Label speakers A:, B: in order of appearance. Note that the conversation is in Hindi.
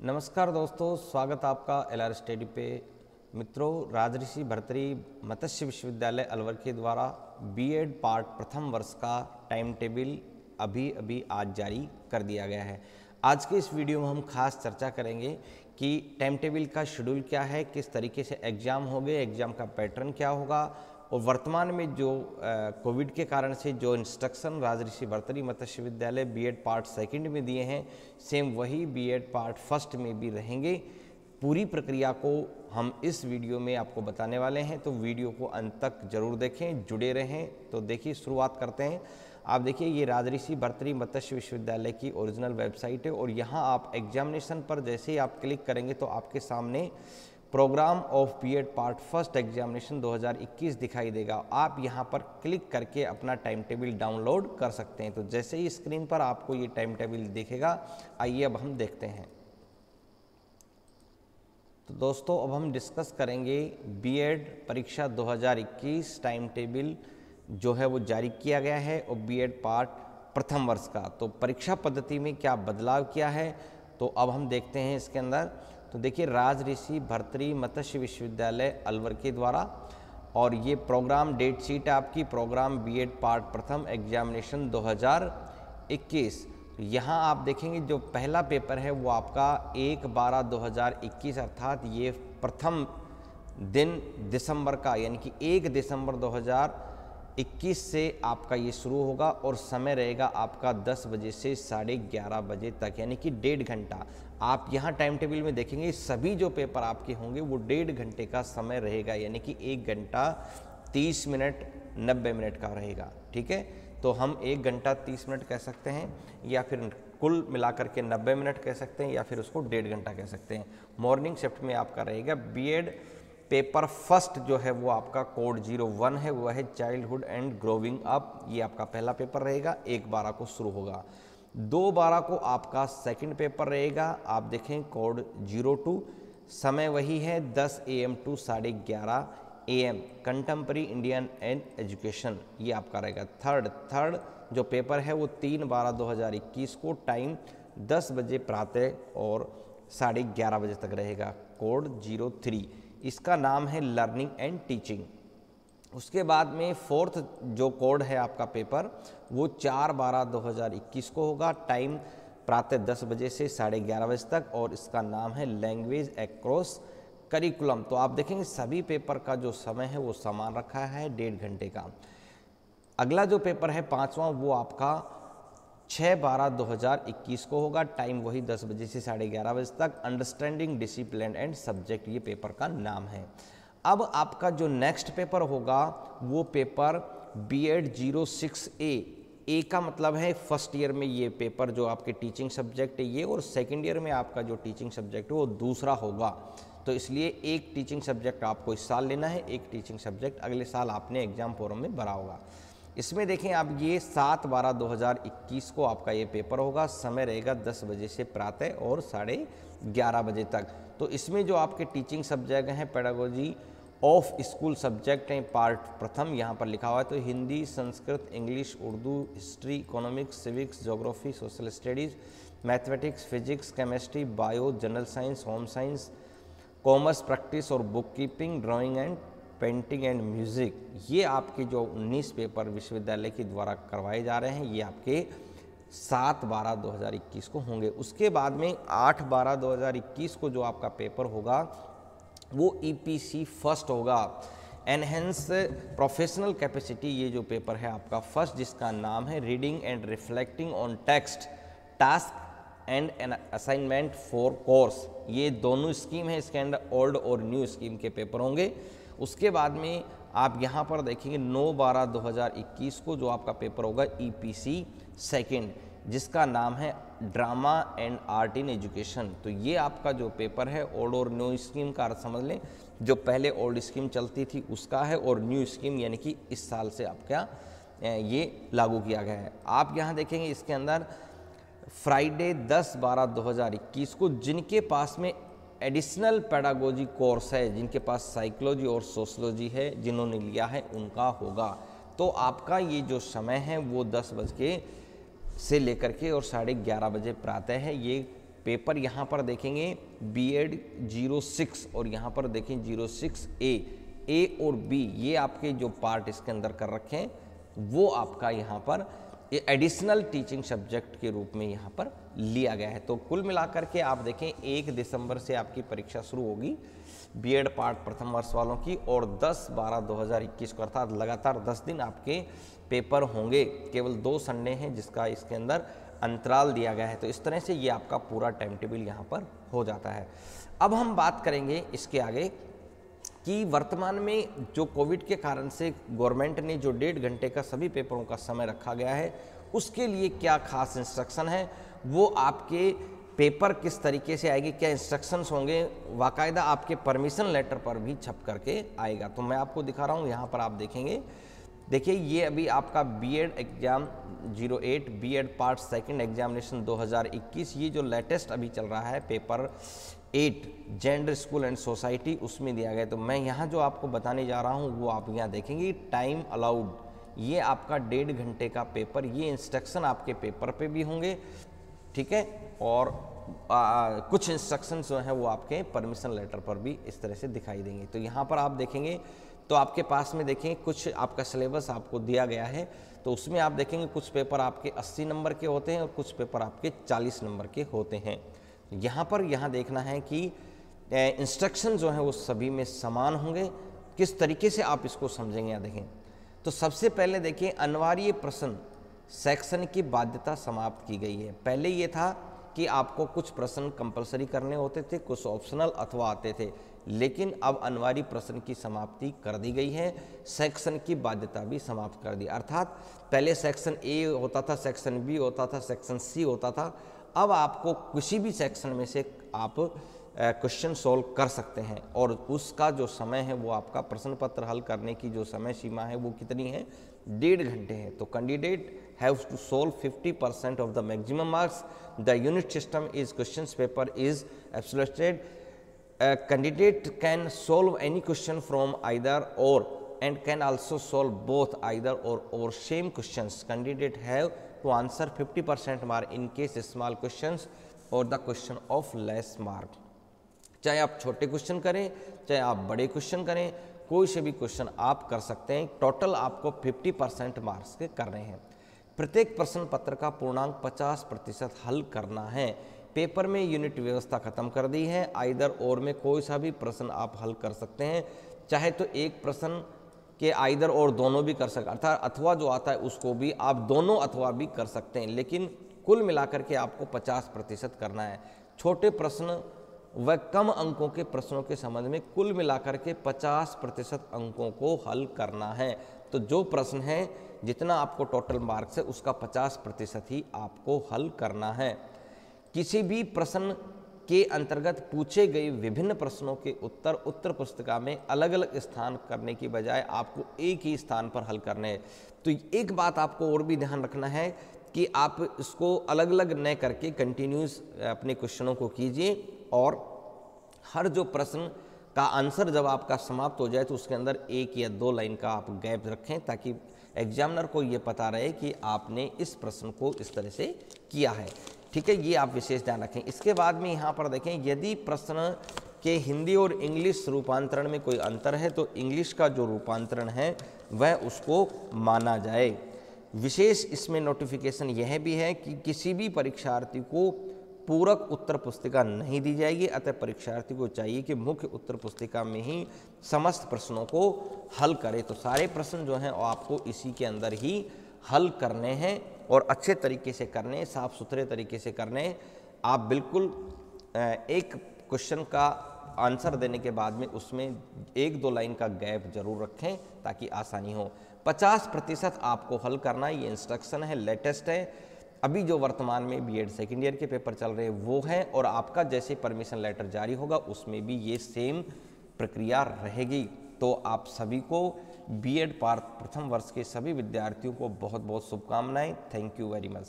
A: नमस्कार दोस्तों, स्वागत आपका एलआर स्टडी पे। मित्रों, राजऋषि भर्तृहरि मत्स्य विश्वविद्यालय अलवर के द्वारा बीएड पार्ट प्रथम वर्ष का टाइम टेबल अभी आज जारी कर दिया गया है। आज के इस वीडियो में हम खास चर्चा करेंगे कि टाइम टेबल का शेड्यूल क्या है, किस तरीके से एग्ज़ाम होंगे, एग्ज़ाम का पैटर्न क्या होगा और वर्तमान में जो कोविड के कारण से जो इंस्ट्रक्शन राजऋषि भर्तृहरि मत्स्य विद्यालय बीएड पार्ट सेकंड में दिए हैं, सेम वही बीएड पार्ट फर्स्ट में भी रहेंगे। पूरी प्रक्रिया को हम इस वीडियो में आपको बताने वाले हैं, तो वीडियो को अंत तक जरूर देखें, जुड़े रहें। तो देखिए, शुरुआत करते हैं। आप देखिए, ये राजऋषि भर्तृहरि मत्स्य विश्वविद्यालय की ओरिजिनल वेबसाइट है और यहाँ आप एग्जामिनेशन पर जैसे ही आप क्लिक करेंगे तो आपके सामने programme of BEd part first examination 2021 दिखाई देगा। आप यहां पर क्लिक करके अपना टाइम टेबल डाउनलोड कर सकते हैं। तो जैसे ही स्क्रीन पर आपको ये टाइम टेबल दिखेगा, आइए अब हम देखते हैं। तो दोस्तों, अब हम डिस्कस करेंगे बीएड परीक्षा 2021 टाइम टेबल जो है वो जारी किया गया है और बीएड पार्ट प्रथम वर्ष का। तो परीक्षा पद्धति में क्या बदलाव किया है, तो अब हम देखते हैं इसके अंदर। तो देखिए, राजऋषि भर्तृहरि मत्स्य विश्वविद्यालय अलवर के द्वारा, और ये प्रोग्राम डेट शीट है आपकी, प्रोग्राम बीएड पार्ट प्रथम एग्जामिनेशन 2021। यहाँ आप देखेंगे जो पहला पेपर है वो आपका 1/12/2021 अर्थात ये प्रथम दिन दिसंबर का, यानी कि 1 दिसंबर 2021 से आपका ये शुरू होगा और समय रहेगा आपका 10 बजे से 11:30 बजे तक, यानी कि 1.5 घंटा। आप यहाँ टाइम टेबल में देखेंगे सभी जो पेपर आपके होंगे वो 1.5 घंटे का समय रहेगा, यानी कि 1 घंटा 30 मिनट 90 मिनट का रहेगा। ठीक है, तो हम 1 घंटा 30 मिनट कह सकते हैं, या फिर कुल मिलाकर के 90 मिनट कह सकते हैं, या फिर उसको 1.5 घंटा कह सकते हैं। मॉर्निंग शिफ्ट में आपका रहेगा बीएड पेपर फर्स्ट जो है वो आपका कोड 01 है, वह है चाइल्डहुड एंड ग्रोविंग अप। ये आपका पहला पेपर रहेगा, 1/12 को शुरू होगा। 2/12 को आपका सेकंड पेपर रहेगा। आप देखें कोड 02, समय वही है 10 AM to 11:30 AM, contemporary Indian and education, ये आपका रहेगा। थर्ड जो पेपर है वो 3/12/2021 को, टाइम 10 बजे प्रातः और 11:30 बजे तक रहेगा, कोड 03। इसका नाम है लर्निंग एंड टीचिंग। उसके बाद में फोर्थ जो कोड है आपका पेपर वो 4/12/2021 को होगा, टाइम प्रातः 10 बजे से 11:30 बजे तक, और इसका नाम है लैंग्वेज अक्रॉस करिकुलम। तो आप देखेंगे सभी पेपर का जो समय है वो समान रखा है, 1.5 घंटे का। अगला जो पेपर है पांचवा, वो आपका 6/12/2021 को होगा, टाइम वही 10 बजे से 11:30 बजे तक, अंडरस्टैंडिंग डिसिप्लिन एंड सब्जेक्ट, ये पेपर का नाम है। अब आपका जो नेक्स्ट पेपर होगा वो पेपर बीएड 06A। ए का मतलब है फर्स्ट ईयर में ये पेपर जो आपके टीचिंग सब्जेक्ट है ये, और सेकेंड ईयर में आपका जो टीचिंग सब्जेक्ट है वो दूसरा होगा। तो इसलिए एक टीचिंग सब्जेक्ट आपको इस साल लेना है, एक टीचिंग सब्जेक्ट अगले साल आपने एग्जाम फोरम में भरा होगा। इसमें देखें आप, ये 7/12/2021 को आपका ये पेपर होगा, समय रहेगा 10 बजे से प्रातः और 11:30 बजे तक। तो इसमें जो आपके टीचिंग सब्जेक्ट हैं, पेडागोजी ऑफ स्कूल सब्जेक्ट हैं, पार्ट प्रथम यहाँ पर लिखा हुआ है, तो Hindi, Sanskrit, English, Urdu, history, economics, civics, geography, social studies, mathematics, physics, chemistry, bio, general science, home science, commerce practice और book keeping, drawing and painting and music, ये आपके जो 19 पेपर विश्वविद्यालय के द्वारा करवाए जा रहे हैं, ये आपके 7/12/2021 को होंगे। उसके बाद में 8/12/2021 को जो आपका पेपर होगा वो EPC फर्स्ट होगा, एनहेंस प्रोफेशनल कैपेसिटी। ये जो पेपर है आपका फर्स्ट, जिसका नाम है reading and reflecting on text, task and an assignment for course, ये दोनों स्कीम है, इसके अंदर ओल्ड और न्यू स्कीम के पेपर होंगे। उसके बाद में आप यहाँ पर देखेंगे 9/12/2021 को जो आपका पेपर होगा EPC सेकेंड, जिसका नाम है drama and art in education. तो ये आपका जो पेपर है ओल्ड और न्यू स्कीम का अर्थ समझ लें, जो पहले ओल्ड स्कीम चलती थी उसका है, और न्यू स्कीम यानी कि इस साल से आपका ये लागू किया गया है। आप यहाँ देखेंगे इसके अंदर फ्राइडे 10/12/2021 को जिनके पास में एडिशनल पेडागोजी कोर्स है, जिनके पास साइकोलॉजी और सोशलॉजी है, जिन्होंने लिया है उनका होगा। तो आपका ये जो समय है वो 10 बजे से लेकर के और 11:30 बजे प्रातः है, ये पेपर यहाँ पर देखेंगे बीएड 06 और यहाँ पर देखें 06A, ए और बी ये आपके जो पार्ट इसके अंदर कर रखे हैं वो आपका यहाँ पर ये एडिशनल टीचिंग सब्जेक्ट के रूप में यहाँ पर लिया गया है। तो कुल मिलाकर के आप देखें 1 दिसंबर से आपकी परीक्षा शुरू होगी बीएड पार्ट प्रथम वर्ष वालों की, और 10/12/2021 को अर्थात लगातार 10 दिन आपके पेपर होंगे। केवल 2 संडे हैं जिसका इसके अंदर अंतराल दिया गया है। तो इस तरह से ये आपका पूरा टाइम टेबल यहाँ पर हो जाता है। अब हम बात करेंगे इसके आगे कि वर्तमान में जो कोविड के कारण से गवर्नमेंट ने जो 1.5 घंटे का सभी पेपरों का समय रखा गया है उसके लिए क्या खास इंस्ट्रक्शन है, वो आपके पेपर किस तरीके से आएगी, क्या इंस्ट्रक्शंस होंगे, बाकायदा आपके परमिशन लेटर पर भी छप करके आएगा। तो मैं आपको दिखा रहा हूँ, यहाँ पर आप देखेंगे, देखिए ये अभी आपका BEd exam 08 BEd part second examination 2021 ये जो लेटेस्ट अभी चल रहा है paper 8 gender school and society उसमें दिया गया। तो मैं यहाँ जो आपको बताने जा रहा हूँ वो आप यहाँ देखेंगे टाइम अलाउड, ये आपका 1.5 घंटे का पेपर, ये इंस्ट्रक्शन आपके पेपर पे भी होंगे, ठीक है, और कुछ इंस्ट्रक्शन जो है वो आपके परमिशन लेटर पर भी इस तरह से दिखाई देंगे। तो यहाँ पर आप देखेंगे तो आपके पास में देखें कुछ आपका सिलेबस आपको दिया गया है, तो उसमें आप देखेंगे कुछ पेपर आपके 80 नंबर के होते हैं और कुछ पेपर आपके 40 नंबर के होते हैं। यहाँ देखना है कि इंस्ट्रक्शन जो है वो सभी में समान होंगे, किस तरीके से आप इसको समझेंगे। यहाँ देखें तो सबसे पहले देखिए अनिवार्य प्रश्न सेक्शन की बाध्यता समाप्त की गई है। पहले ये था कि आपको कुछ प्रश्न कंपलसरी करने होते थे, कुछ ऑप्शनल अथवा आते थे, लेकिन अब अनिवार्य प्रश्न की समाप्ति कर दी गई है, सेक्शन की बाध्यता भी समाप्त कर दी। अर्थात पहले सेक्शन ए होता था, सेक्शन बी होता था, सेक्शन सी होता था, अब आपको किसी भी सेक्शन में से आप क्वेश्चन सोल्व कर सकते हैं और उसका जो समय है वो आपका प्रश्न पत्र हल करने की जो समय सीमा है वो कितनी है, 1.5 घंटे है। तो candidate have to solve 50% of the maximum marks, the unit system is question paper is absoluted, candidate can solve any question from either or and can also solve both either or same questions. Candidate have to answer 50% mark in case small questions or the question of less mark. चाहे आप छोटे क्वेश्चन करें चाहे आप बड़े क्वेश्चन करें, कोई से भी क्वेश्चन आप कर सकते हैं। टोटल आपको 50% मार्क्स के करने हैं। प्रत्येक प्रश्न पत्र का पूर्णांक 50% हल करना है। पेपर में यूनिट व्यवस्था खत्म कर दी है, आइदर और में कोई सा भी प्रश्न आप हल कर सकते हैं, चाहे तो एक प्रश्न के आइदर और दोनों भी कर सकते, अर्थात अथवा जो आता है उसको भी आप दोनों अथवा भी कर सकते हैं, लेकिन कुल मिलाकर के आपको 50% करना है। छोटे प्रश्न व कम अंकों के प्रश्नों के संबंध में कुल मिलाकर के 50% अंकों को हल करना है। तो जो प्रश्न है जितना आपको टोटल मार्क्स है उसका 50% ही आपको हल करना है। किसी भी प्रश्न के अंतर्गत पूछे गए विभिन्न प्रश्नों के उत्तर पुस्तिका में अलग अलग स्थान करने की बजाय आपको एक ही स्थान पर हल करने हैं। तो एक बात आपको और भी ध्यान रखना है कि आप इसको अलग अलग न करके कंटिन्यूस अपने क्वेश्चनों को कीजिए और हर जो प्रश्न का आंसर जब आपका समाप्त हो जाए तो उसके अंदर 1 या 2 लाइन का आप गैप रखें, ताकि एग्जामिनर को ये पता रहे कि आपने इस प्रश्न को इस तरह से किया है। ठीक है, ये आप विशेष ध्यान रखें। इसके बाद में यहाँ पर देखें, यदि प्रश्न के हिंदी और इंग्लिश रूपांतरण में कोई अंतर है तो इंग्लिश का जो रूपांतरण है वह उसको माना जाए। विशेष इसमें नोटिफिकेशन यह भी है कि किसी भी परीक्षार्थी को पूरक उत्तर पुस्तिका नहीं दी जाएगी, अतः परीक्षार्थी को चाहिए कि मुख्य उत्तर पुस्तिका में ही समस्त प्रश्नों को हल करे। तो सारे प्रश्न जो हैं वो आपको इसी के अंदर ही हल करने हैं और अच्छे तरीके से करने, साफ सुथरे तरीके से करने। आप बिल्कुल एक क्वेश्चन का आंसर देने के बाद में उसमें 1-2 लाइन का गैप जरूर रखें ताकि आसानी हो। 50% आपको हल करना, ये इंस्ट्रक्शन है, लेटेस्ट है। अभी जो वर्तमान में बीएड सेकेंड ईयर के पेपर चल रहे हैं वो है, और आपका जैसे परमिशन लेटर जारी होगा उसमें भी ये सेम प्रक्रिया रहेगी। तो आप सभी को बीएड पार्ट प्रथम वर्ष के सभी विद्यार्थियों को बहुत बहुत शुभकामनाएं। Thank you very much.